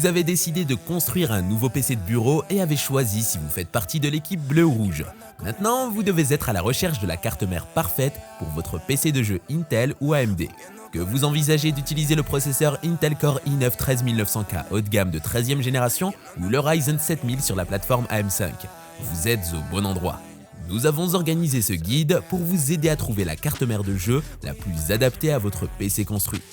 Vous avez décidé de construire un nouveau PC de bureau et avez choisi si vous faites partie de l'équipe bleu ou rouge. Maintenant, vous devez être à la recherche de la carte mère parfaite pour votre PC de jeu Intel ou AMD. Que vous envisagez d'utiliser le processeur Intel Core i9 13900K haut de gamme de 13e génération ou le Ryzen 7000 sur la plateforme AM5, vous êtes au bon endroit. Nous avons organisé ce guide pour vous aider à trouver la carte mère de jeu la plus adaptée à votre PC construit.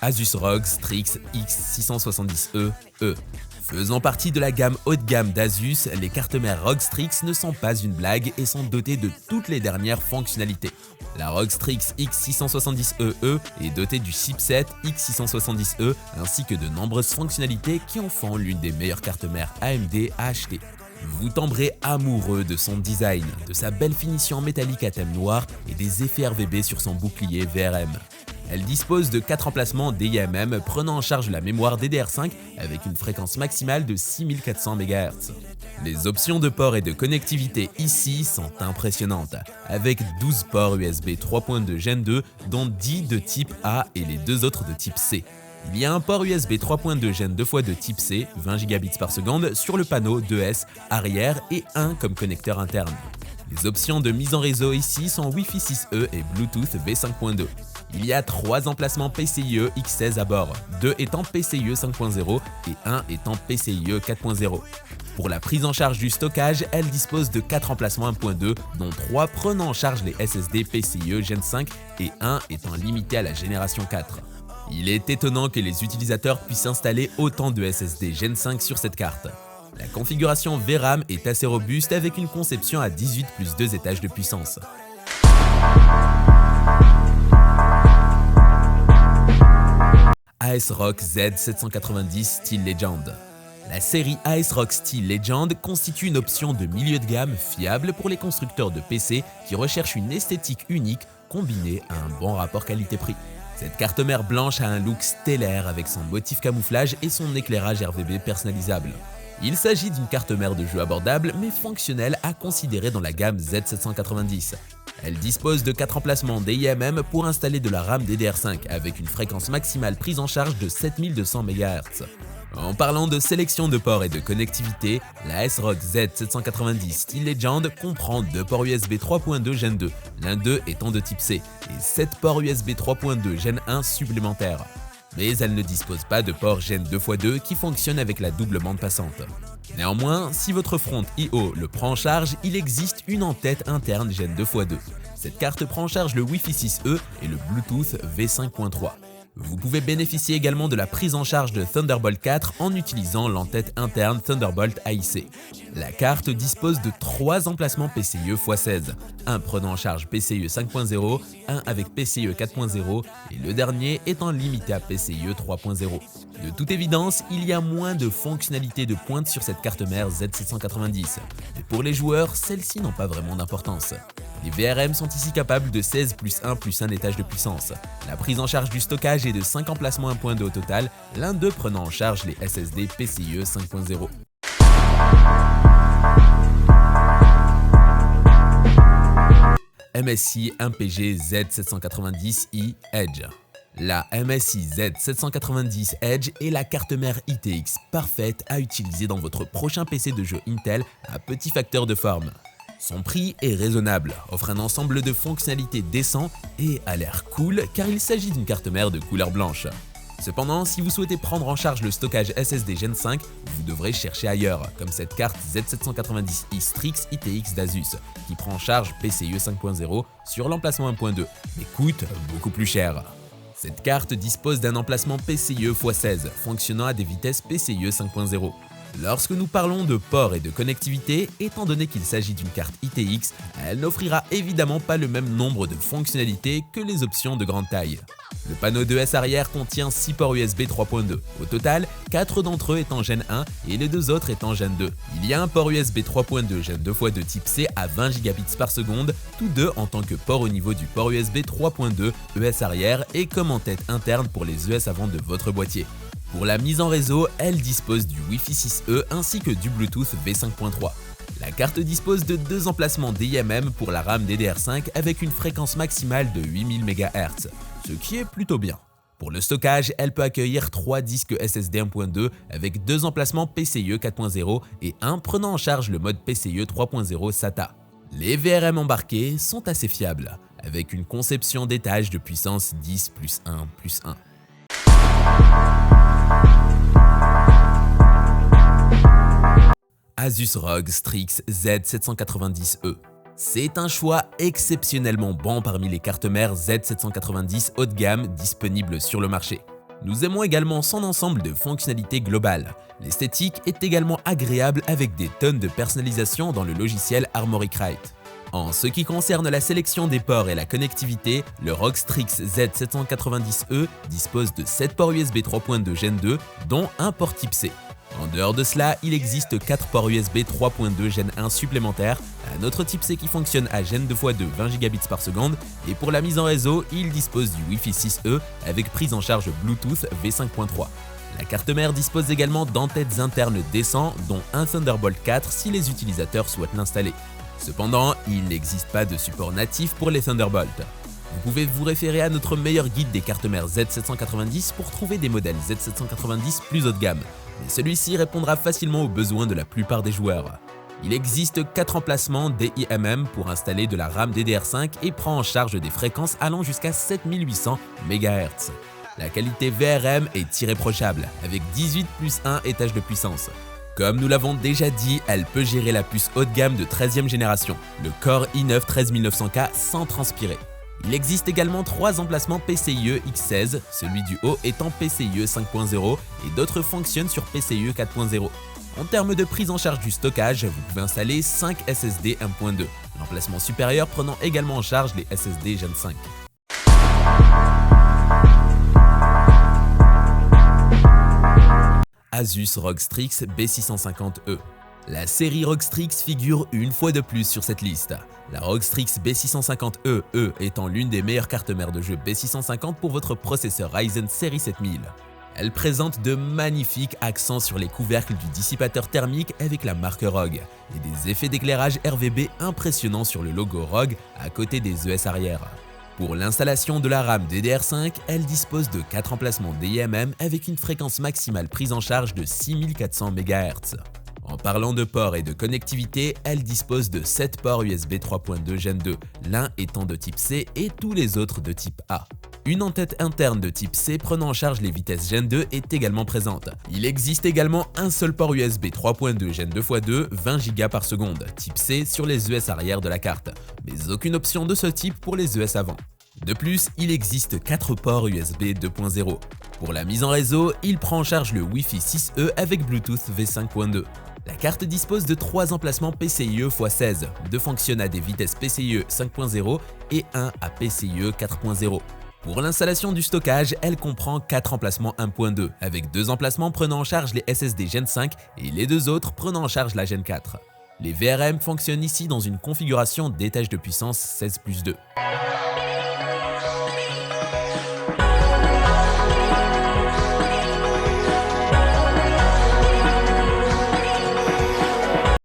Asus ROG Strix X670E. Faisant partie de la gamme haut de gamme d'Asus, les cartes mères ROG Strix ne sont pas une blague et sont dotées de toutes les dernières fonctionnalités. La ROG Strix X670E est dotée du chipset X670E ainsi que de nombreuses fonctionnalités qui en font l'une des meilleures cartes mères AMD à acheter. Vous tomberez amoureux de son design, de sa belle finition métallique à thème noir et des effets RGB sur son bouclier VRM. Elle dispose de 4 emplacements DIMM prenant en charge la mémoire DDR5 avec une fréquence maximale de 6400 MHz. Les options de port et de connectivité ici sont impressionnantes, avec 12 ports USB 3.2 Gen 2 dont 10 de type A et les 2 autres de type C. Il y a un port USB 3.2 Gen 2x2 type C, 20 Gbps sur le panneau 2S arrière et un comme connecteur interne. Les options de mise en réseau ici sont Wi-Fi 6E et Bluetooth V5.2. Il y a 3 emplacements PCIe X16 à bord, 2 étant PCIe 5.0 et 1 étant PCIe 4.0. Pour la prise en charge du stockage, elle dispose de 4 emplacements 1.2, dont 3 prenant en charge les SSD PCIe Gen 5 et 1 étant limité à la génération 4. Il est étonnant que les utilisateurs puissent installer autant de SSD Gen 5 sur cette carte. La configuration VRAM est assez robuste avec une conception à 18 plus 2 étages de puissance. ASRock Z790 Steel Legend. La série ASRock Steel Legend constitue une option de milieu de gamme fiable pour les constructeurs de PC qui recherchent une esthétique unique combinée à un bon rapport qualité-prix. Cette carte mère blanche a un look stellaire avec son motif camouflage et son éclairage RGB personnalisable. Il s'agit d'une carte mère de jeu abordable mais fonctionnelle à considérer dans la gamme Z790. Elle dispose de 4 emplacements DIMM pour installer de la RAM DDR5 avec une fréquence maximale prise en charge de 7200 MHz. En parlant de sélection de ports et de connectivité, la ASRock Z790 Steel Legend comprend 2 ports USB 3.2 Gen 2, l'un d'eux étant de type C, et 7 ports USB 3.2 Gen 1 supplémentaires. Mais elle ne dispose pas de port Gen 2x2 qui fonctionne avec la double bande passante. Néanmoins, si votre front I/O le prend en charge, il existe une en-tête interne Gen 2x2. Cette carte prend en charge le Wi-Fi 6E et le Bluetooth V5.3. Vous pouvez bénéficier également de la prise en charge de Thunderbolt 4 en utilisant l'entête interne Thunderbolt AIC. La carte dispose de 3 emplacements PCIe x16, un prenant en charge PCIe 5.0, un avec PCIe 4.0 et le dernier étant limité à PCIe 3.0. De toute évidence, il y a moins de fonctionnalités de pointe sur cette carte mère Z790, mais pour les joueurs, celles-ci n'ont pas vraiment d'importance. Les VRM sont ici capables de 16 plus 1 plus 1 étage de puissance. La prise en charge du stockage est de 5 emplacements 1.2 au total, l'un d'eux prenant en charge les SSD PCIe 5.0. MSI MPG Z790i Edge. La MSI Z790 Edge est la carte mère ITX parfaite à utiliser dans votre prochain PC de jeu Intel à petit facteur de forme. Son prix est raisonnable, offre un ensemble de fonctionnalités décent et a l'air cool car il s'agit d'une carte mère de couleur blanche. Cependant, si vous souhaitez prendre en charge le stockage SSD Gen 5, vous devrez chercher ailleurs, comme cette carte Z790i Strix ITX d'Asus, qui prend en charge PCIe 5.0 sur l'emplacement 1.2, mais coûte beaucoup plus cher. Cette carte dispose d'un emplacement PCIe x16, fonctionnant à des vitesses PCIe 5.0. Lorsque nous parlons de port et de connectivité, étant donné qu'il s'agit d'une carte ITX, elle n'offrira évidemment pas le même nombre de fonctionnalités que les options de grande taille. Le panneau 2S arrière contient 6 ports USB 3.2. Au total, 4 d'entre eux étant Gen 1 et les 2 autres étant Gen 2. Il y a un port USB 3.2 Gen 2x2 type C à 20 Gbps, tous deux en tant que port au niveau du port USB 3.2 ES arrière et comme en-tête interne pour les ES avant de votre boîtier. Pour la mise en réseau, elle dispose du Wi-Fi 6E ainsi que du Bluetooth V5.3. La carte dispose de 2 emplacements DIMM pour la RAM DDR5 avec une fréquence maximale de 8000 MHz. ce qui est plutôt bien. Pour le stockage, elle peut accueillir 3 disques SSD 1.2 avec 2 emplacements PCIe 4.0 et un prenant en charge le mode PCIe 3.0 SATA. Les VRM embarqués sont assez fiables, avec une conception d'étage de puissance 10+1+1. Asus ROG Strix Z790E. C'est un choix exceptionnellement bon parmi les cartes mères Z790 haut de gamme disponibles sur le marché. Nous aimons également son ensemble de fonctionnalités globales. L'esthétique est également agréable avec des tonnes de personnalisation dans le logiciel Armoury Crate. En ce qui concerne la sélection des ports et la connectivité, le ROG Strix Z790E dispose de 7 ports USB 3.2 Gen 2, dont un port type C. En dehors de cela, il existe 4 ports USB 3.2 Gen 1 supplémentaires, un autre type C qui fonctionne à Gen 2x2 20 Gb par seconde, et pour la mise en réseau, il dispose du Wi-Fi 6E avec prise en charge Bluetooth V5.3. La carte mère dispose également d'entêtes internes décents, dont un Thunderbolt 4 si les utilisateurs souhaitent l'installer. Cependant, il n'existe pas de support natif pour les Thunderbolt. Vous pouvez vous référer à notre meilleur guide des cartes mères Z790 pour trouver des modèles Z790 plus haut de gamme, mais celui-ci répondra facilement aux besoins de la plupart des joueurs. Il existe 4 emplacements DIMM pour installer de la RAM DDR5 et prend en charge des fréquences allant jusqu'à 7800 MHz. La qualité VRM est irréprochable, avec 18+1 étages de puissance. Comme nous l'avons déjà dit, elle peut gérer la puce haut de gamme de 13e génération, le Core i9 13900K sans transpirer. Il existe également 3 emplacements PCIe X16, celui du haut étant PCIe 5.0 et d'autres fonctionnent sur PCIe 4.0. En termes de prise en charge du stockage, vous pouvez installer 5 SSD 1.2, l'emplacement supérieur prenant également en charge les SSD Gen 5. Asus ROG Strix B650E. La série ROG Strix figure une fois de plus sur cette liste. La ROG Strix B650E étant l'une des meilleures cartes mères de jeu B650 pour votre processeur Ryzen série 7000. Elle présente de magnifiques accents sur les couvercles du dissipateur thermique avec la marque ROG et des effets d'éclairage RVB impressionnants sur le logo ROG à côté des ES arrière. Pour l'installation de la RAM DDR5, elle dispose de 4 emplacements DIMM avec une fréquence maximale prise en charge de 6400 MHz. En parlant de ports et de connectivité, elle dispose de 7 ports USB 3.2 Gen 2, l'un étant de type C et tous les autres de type A. Une entête interne de type C prenant en charge les vitesses Gen 2 est également présente. Il existe également un seul port USB 3.2 Gen 2x2 20 Go par seconde, type C sur les ES arrière de la carte, mais aucune option de ce type pour les ES avant. De plus, il existe 4 ports USB 2.0. Pour la mise en réseau, il prend en charge le Wi-Fi 6E avec Bluetooth V5.2. La carte dispose de 3 emplacements PCIe x16, 2 fonctionnent à des vitesses PCIe 5.0 et 1 à PCIe 4.0. Pour l'installation du stockage, elle comprend 4 emplacements 1.2, avec 2 emplacements prenant en charge les SSD Gen 5 et les 2 autres prenant en charge la Gen 4. Les VRM fonctionnent ici dans une configuration d'étage de puissance 16+2.